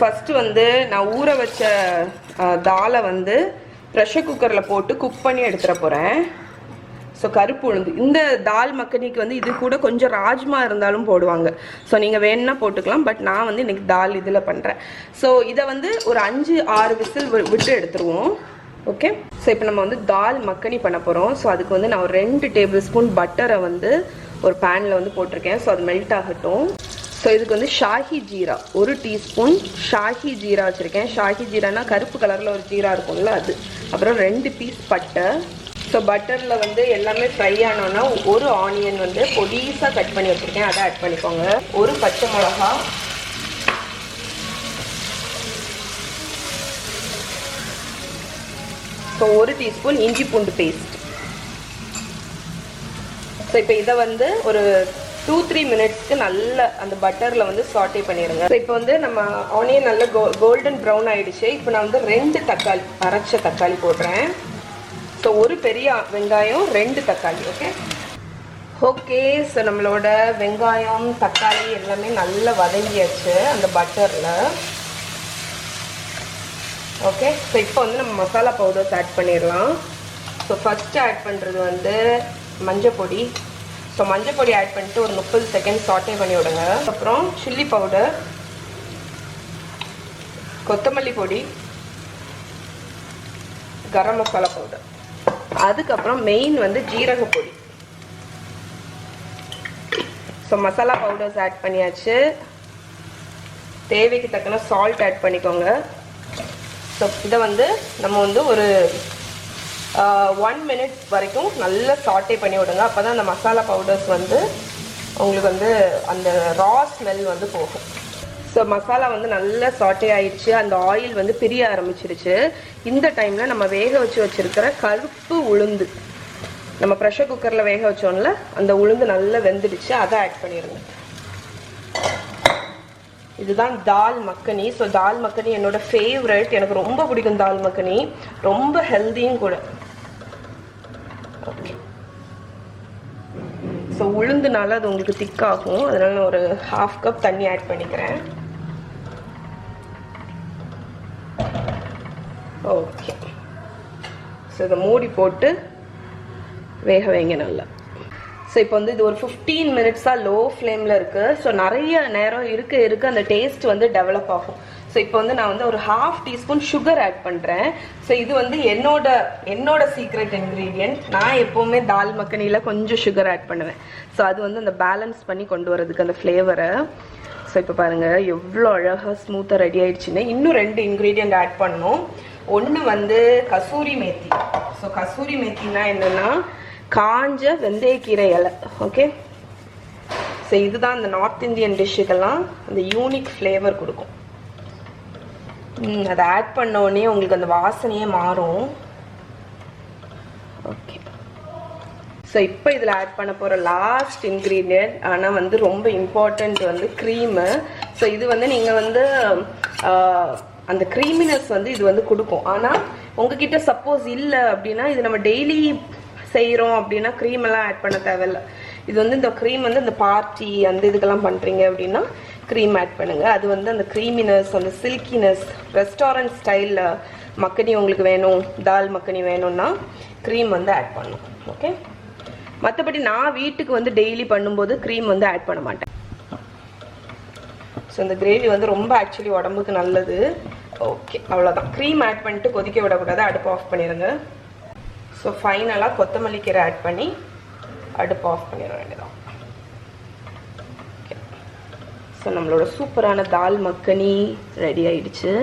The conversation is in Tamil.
ஃபஸ்ட்டு வந்து நான் ஊற வச்ச தாலை வந்து ப்ரெஷர் குக்கரில் போட்டு குக் பண்ணி எடுத்துகிற போகிறேன். ஸோ கருப்பு உளுந்து இந்த தால் மக்கனிக்கு வந்து இது கூட கொஞ்சம் ராஜ்மா இருந்தாலும் போடுவாங்க. ஸோ நீங்கள் வேணுன்னா போட்டுக்கலாம். பட் நான் வந்து இன்றைக்கி தால் இதில் பண்ணுறேன். ஸோ இதை வந்து ஒரு 5-6 விசில் விட்டு எடுத்துருவோம். ஓகே. ஸோ இப்போ நம்ம வந்து தால் மக்கனி பண்ண போகிறோம். ஸோ அதுக்கு வந்து நான் ஒரு 2 டேபிள் ஸ்பூன் பட்டரை வந்து ஒரு பேனில் வந்து போட்டிருக்கேன். ஸோ அது மெல்ட் ஆகட்டும். ஸோ இதுக்கு வந்து ஷாஹி ஜீரா 1 டீஸ்பூன் ஷாஹி ஜீரா வச்சுருக்கேன். ஷாஹி ஜீரானா கருப்பு கலரில் ஒரு ஜீரா இருக்கும்ல அது. அப்புறம் 2 பீஸ் பட்டை. ஸோ பட்டரில் வந்து எல்லாமே ஃப்ரை ஆனோன்னா ஒரு ஆனியன் வந்து பொடிசாக கட் பண்ணி வச்சுருக்கேன், அதை ஆட் பண்ணிக்கோங்க. ஒரு பச்சை மிளகா, ஸோ 1 டீஸ்பூன் இஞ்சி பூண்டு பேஸ்ட். ஸோ இப்போ இதை வந்து ஒரு 2-3 மினிட்ஸ்க்கு நல்ல அந்த பட்டரில் வந்து சாட்டே பண்ணிடுங்க. ஸோ இப்போ வந்து நம்ம ஆனியன் நல்ல கோல்டன் ப்ரௌன் ஆகிடுச்சு. இப்போ நான் வந்து 2 தக்காளி, அரைச்ச தக்காளி போடுறேன். ஸோ ஒரு பெரிய வெங்காயம், 2 தக்காளி. ஓகே. ஸோ நம்மளோட வெங்காயம் தக்காளி எல்லாமே நல்லா வதங்கியாச்சு அந்த பட்டரில். ஓகே. ஸோ இப்போ வந்து நம்ம மசாலா பவுடர்ஸ் ஆட் பண்ணிடலாம். ஸோ ஃபஸ்ட்டு ஆட் பண்ணுறது வந்து மஞ்சள் பொடி. ஸோ மஞ்சள் பொடி ஆட் பண்ணிட்டு ஒரு 30 செகண்ட் சாட்டே பண்ணி விடுங்க. அப்புறம் சில்லி பவுடர், கொத்தமல்லி பொடி, கரம் மசாலா பவுடர், அதுக்கப்புறம் மெயின் வந்து ஜீரக பொடி. ஸோ மசாலா பவுடர்ஸ் ஆட் பண்ணியாச்சு. தேவைக்கு தக்கன சால்ட் ஆட் பண்ணிக்கோங்க. ஸோ இதை வந்து நம்ம வந்து ஒரு 1 மினிட் வரைக்கும் நல்லா சாட்டே பண்ணி விடுங்க. அப்போ தான் அந்த மசாலா பவுடர்ஸ் வந்து உங்களுக்கு வந்து அந்த ரா ஸ்மெல் வந்து போகும். ஸோ மசாலா வந்து நல்லா சாட்டே ஆயிடுச்சு. அந்த ஆயில் வந்து பிரிய ஆரம்பிச்சிருச்சு. இந்த டைமில் நம்ம வேக வச்சுருக்கிற கருப்பு உளுந்து, நம்ம ப்ரெஷர் குக்கரில் வேக வச்சோம்ல அந்த உளுந்து நல்லா வெந்துடுச்சு, அதை ஆட் பண்ணிடுங்க. இதுதான் தால் மக்கனி. ஸோ தால் மக்கனி என்னோட ஃபேவரட். எனக்கு ரொம்ப பிடிக்கும் தால் மக்கனி. ரொம்ப ஹெல்த்தியும் கூட. ஓகே. ஸோ உளுந்துனால அது உங்களுக்கு திக்காகும். அதனால நான் ஒரு 1/2 கப் தண்ணி ஆட் பண்ணிக்கிறேன். ஓகே. ஸோ இதை மூடி போட்டு வேக வைங்க நல்லா. ஸோ இப்போ வந்து இது ஒரு 15 மினிட்ஸாக லோ ஃப்ளேமில் இருக்குது. ஸோ நிறைய நேரம் இருக்க அந்த டேஸ்ட் வந்து டெவலப் ஆகும். ஸோ இப்போ வந்து நான் வந்து ஒரு 1/2 டீஸ்பூன் சுகர் ஆட் பண்ணுறேன். ஸோ இது வந்து என்னோட சீக்ரெட் இன்க்ரீடியன்ட். நான் எப்போவுமே தால் மக்கனியில் கொஞ்சம் சுகர் ஆட் பண்ணுவேன். ஸோ அது வந்து அந்த பேலன்ஸ் பண்ணி கொண்டு வரதுக்கு அந்த ஃப்ளேவரை. ஸோ இப்போ பாருங்கள் எவ்வளோ அழகாக ஸ்மூத்தாக ரெடி ஆகிடுச்சுன்னு. இன்னும் 2 இன்க்ரீடியண்ட் ஆட் பண்ணணும். ஒன்று வந்து கசூரி மேத்தி. ஸோ கசூரி மேத்தின்னா என்னென்னா காஞ்ச வெந்தயக்கீரை இலை. ஓகே. ஸோ இதுதான் இந்த நார்த் இந்தியன் டிஷ்ஷுக்கெல்லாம் அந்த யூனிக் ஃப்ளேவர் கொடுக்கும். அதை ஆட் பண்ணோடனே உங்களுக்கு அந்த வாசனையே மாறும். ஓகே. ஸோ இப்போ இதில் ஆட் பண்ண போகிற லாஸ்ட் இன்க்ரீடியன்ட், ஆனால் வந்து ரொம்ப இம்பார்ட்டண்ட் வந்து க்ரீமு. ஸோ இது வந்து நீங்கள் வந்து அந்த க்ரீமினஸ் வந்து இது வந்து கொடுக்கும். ஆனால் உங்ககிட்ட சப்போஸ் இல்லை அப்படின்னா, இது நம்ம டெய்லி செய்கிறோம் அப்படின்னா க்ரீம் எல்லாம் ஆட் பண்ண தேவையில்லை. இது வந்து இந்த க்ரீம் வந்து இந்த பார்ட்டி அந்த இதுக்கெல்லாம் பண்ணுறீங்க அப்படின்னா க்ரீம் ஆட் பண்ணுங்கள். அது வந்து அந்த க்ரீமினஸ், அந்த சில்கினஸ், ரெஸ்டாரண்ட் ஸ்டைலில் மக்கனி உங்களுக்கு வேணும், தால் மக்கனி வேணும்னா க்ரீம் வந்து ஆட் பண்ணணும். ஓகே. மற்றபடி நான் வீட்டுக்கு வந்து டெய்லி பண்ணும்போது க்ரீம் வந்து ஆட் பண்ண மாட்டேன். ஸோ இந்த கிரேவி வந்து ரொம்ப ஆக்சுவலி உடம்புக்கு நல்லது. ஓகே, அவ்வளோதான். க்ரீம் ஆட் பண்ணிட்டு கொதிக்க விடக்கூடாது, அடுப்பு ஆஃப் பண்ணிடுங்க. ஸோ ஃபைனலாக கொத்தமல்லி கீரை ஆட் பண்ணி அடுப்பு ஆஃப் பண்ணிட வேண்டியதான். ஓகே. ஸோ நம்மளோட சூப்பரான தால் மக்கனி ரெடி ஆயிடுச்சு.